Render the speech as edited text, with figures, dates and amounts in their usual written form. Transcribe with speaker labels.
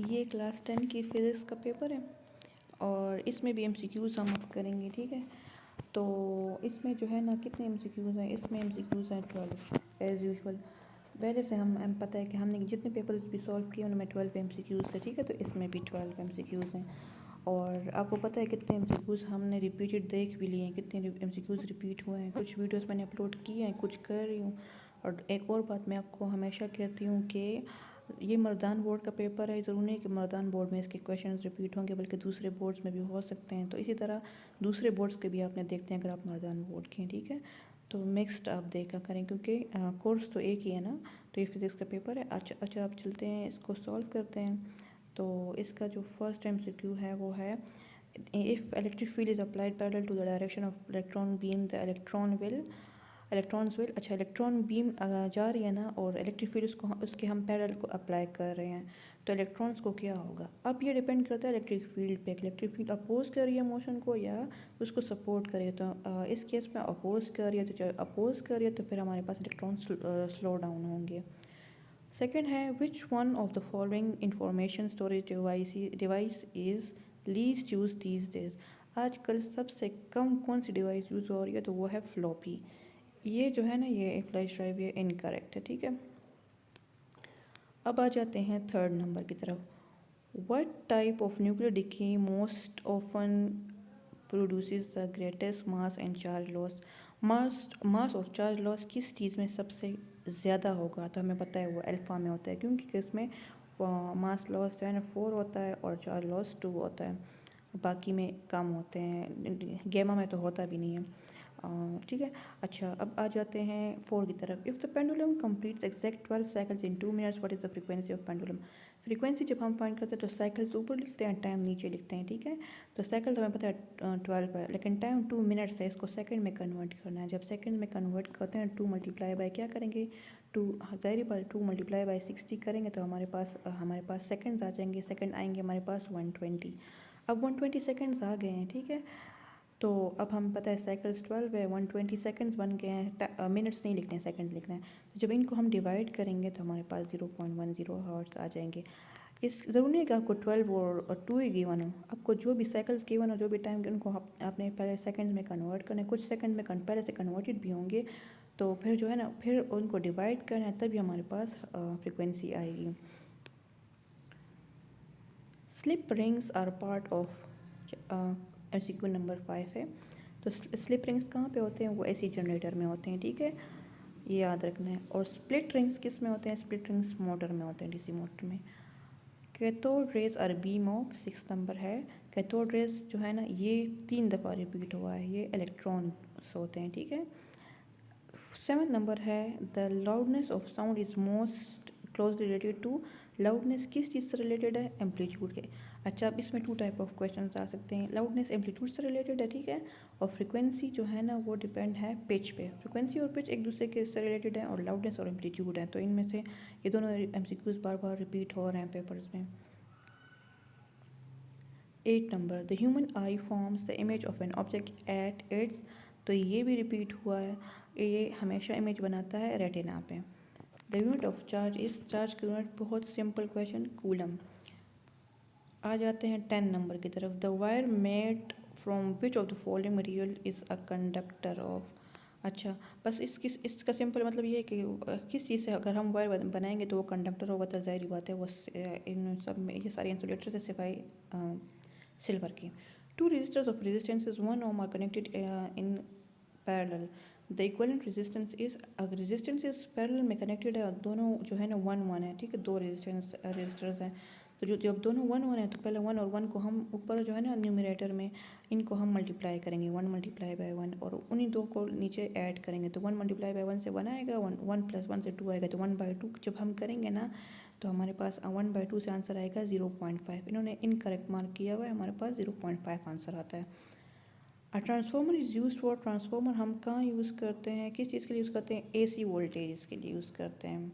Speaker 1: ये क्लास 10 की फिज़िक्स का पेपर है और इसमें भी एमसीक्यूज़ हम अब करेंगे, ठीक है। तो इसमें जो है ना कितने एमसीक्यूज़ हैं, इसमें एमसीक्यूज़ हैं 12 एज़ यूजुअल। पहले से हम पता है कि हमने जितने पेपर्स भी सॉल्व किए उनमें 12 एमसीक्यूज़ है, ठीक है। तो इसमें भी 12 एमसीक्यूज़ हैं और आपको पता है कितने एमसीक्यूज़ हमने रिपीटेड देख भी लिए हैं, कितने एमसीक्यूज़ रिपीट हुए हैं। कुछ वीडियोस मैंने अपलोड किए हैं, कुछ कर रही हूँ। और एक और बात मैं आपको हमेशा कहती हूँ कि ये मर्दान बोर्ड का पेपर है, ज़रूरी नहीं कि मर्दान बोर्ड में इसके क्वेश्चंस रिपीट होंगे, बल्कि दूसरे बोर्ड्स में भी हो सकते हैं। तो इसी तरह दूसरे बोर्ड्स के भी आपने देखते हैं अगर आप मर्दान बोर्ड के हैं, ठीक है। तो मिक्स्ड आप देखा करें क्योंकि कोर्स तो एक ही है ना। तो ये फिज़िक्स का पेपर है। अच्छा आप चलते हैं, इसको सॉल्व करते हैं। तो इसका जो फर्स्ट एमसीक्यू है वो है, if electric field is applied parallel to the direction of electron beam the electrons will. अच्छा, इलेक्ट्रॉन बीम जा रही है ना और इलेक्ट्रिक फील्ड उसके हम पैरेलल को अप्लाई कर रहे हैं, तो इलेक्ट्रॉन्स को क्या होगा। अब ये डिपेंड करता है इलेक्ट्रिक फील्ड पे। इलेक्ट्रिक फील्ड अपोज कर रही है मोशन को या उसको सपोर्ट कर रही है। तो इस केस में अपोज कर रही है, तो चाहे अपोज कर रही है तो फिर हमारे पास इलेक्ट्रॉन स्लो डाउन होंगे। सेकेंड है, which one of the following information storage device is least use these days. आजकल सबसे कम कौन सी डिवाइस यूज़ हो रही है, तो वो है फ्लॉपी। ये जो है ना, ये फ्लैश ड्राइव, ये इनकरेक्ट है, ठीक है। अब आ जाते हैं थर्ड नंबर की तरफ। What type of nuclear decay most often produces the greatest mass and charge loss. Mass और चार्ज लॉस किस चीज़ में सबसे ज़्यादा होगा, तो हमें पता है वो अल्फ़ा में होता है, क्योंकि इसमें मास लॉस जो है ना 4 होता है और चार्ज लॉस 2 होता है, बाकी में कम होते हैं। गैमा में तो होता भी नहीं है, ठीक है। अच्छा, अब आ जाते हैं 4 की तरफ। If the pendulum completes exact 12 cycles in 2 minutes, what is the frequency of pendulum. Frequency जब हम फाइंड करते हैं तो साइकिल्स ऊपर लिखते हैं, टाइम नीचे लिखते हैं, ठीक है। तो साइकिल तो हमें पता है 12 है, लेकिन टाइम 2 मिनट्स है, इसको सेकंड में कन्वर्ट करना है। जब सेकंड में कन्वर्ट करते हैं 2 मल्टीप्लाई बाय क्या करेंगे, 2 ज़ाहिर बात 2 मल्टीप्लाई बाय 60 करेंगे तो हमारे पास सेकंड्स आ जाएंगे। सेकंड आएंगे हमारे पास 120। अब 120 सेकंड्स आ गए हैं, ठीक है। तो अब हम पता है साइकिल्स 12 है, 120 सेकंड्स बन गए हैं। मिनट्स नहीं लिखने हैं, सेकंड्स लिखना है। तो जब इनको हम डिवाइड करेंगे तो हमारे पास 0.10 हर्ट्ज़ आ जाएंगे। इस ज़रूरी है कि आपको 12 और 2 ही गिवन हो, आपको जो भी साइकिल्स गिवन हो, जो भी टाइम उनको आपने पहले सेकंड में कन्वर्ट करना है। कुछ सेकंड में पहले से कन्वर्टेड भी होंगे, तो फिर जो है ना, फिर उनको डिवाइड करना है, तभी हमारे पास फ्रिक्वेंसी आएगी। Slip rings are part of MCQ number 5 है। तो स्लिप रिंग्स कहाँ पे होते हैं, वो एसी जनरेटर में होते हैं, ठीक है, ये याद रखना है। और स्प्लिट रिंग्स किस में होते हैं, स्प्लिट रिंग्स मोटर में होते हैं, डीसी मोटर में। Cathode rays are beam of 6 number है। कैथोड रेज जो है ना, ये 3 दफ़ा रिपीट हुआ है, ये इलेक्ट्रॉन्स होते हैं, ठीक है। 7 नंबर है, the loudness of sound is most closely related to. Loudness किस चीज़ से रिलेटेड है, एम्पलीट्यूड के। अच्छा, अब इसमें 2 टाइप ऑफ क्वेश्चन आ सकते हैं। लाउडनेस एम्पलीट्यूड से रिलेटेड है, ठीक है। और फ्रिक्वेंसी जो है ना, वो डिपेंड है पिच पे। फ्रिक्वेंसी और पिच एक दूसरे के से रिलेटेड है, और लाउडनेस और एम्पलीट्यूड है। तो इनमें से ये दोनों एमसीक्यूज बार बार रिपीट हो रहे हैं पेपर्स में। 8 number, the human I forms the image of an object at its. तो ये भी रिपीट हुआ है, ये हमेशा इमेज बनाता है रेटिना पे। द यूनिट ऑफ चार्ज इस, चार्ज की यूनिट बहुत सिंपल क्वेश्चन, कूलम। आ जाते हैं 10 नंबर की तरफ। The wire made from which of the following material is a conductor of. अच्छा, बस इसका सिंपल मतलब ये है कि किस चीज़ से अगर हम वायर बनाएंगे तो वो कंडक्टर होगा, तो ज़ाहिर बात है वो इन सब में ये सारे इंसुलेटर से सिवाय सिल्वर की। 2 resistors of resistances 1 ohm are connected in parallel. The equivalent resistance is, अगर resistance इस parallel में connected है और दोनों जो है ना 1 है, ठीक है, 2 resistors हैं। तो जब दोनों 1 है तो पहले 1 और 1 को हम ऊपर जो है ना न्यूमरेटर में इनको हम मल्टीप्लाई करेंगे, 1 मल्टीप्लाई बाय 1, और उन्हीं 2 को नीचे ऐड करेंगे। तो 1 मल्टीप्लाई बाय 1 से 1 आएगा, 1 प्लस 1 से 2 आएगा, तो 1/2 जब हम करेंगे ना तो हमारे पास 1/2 से आंसर आएगा 0.5। इन्होंने इनकरेक्ट मार्क किया हुआ है, हमारे पास 0.5 आंसर आता है। A transformer is use for, transformer हम कहाँ यूज़ करते हैं, किस चीज़ के लिए यूज़ करते हैं, एसी वोल्टेज के लिए यूज़ करते हैं।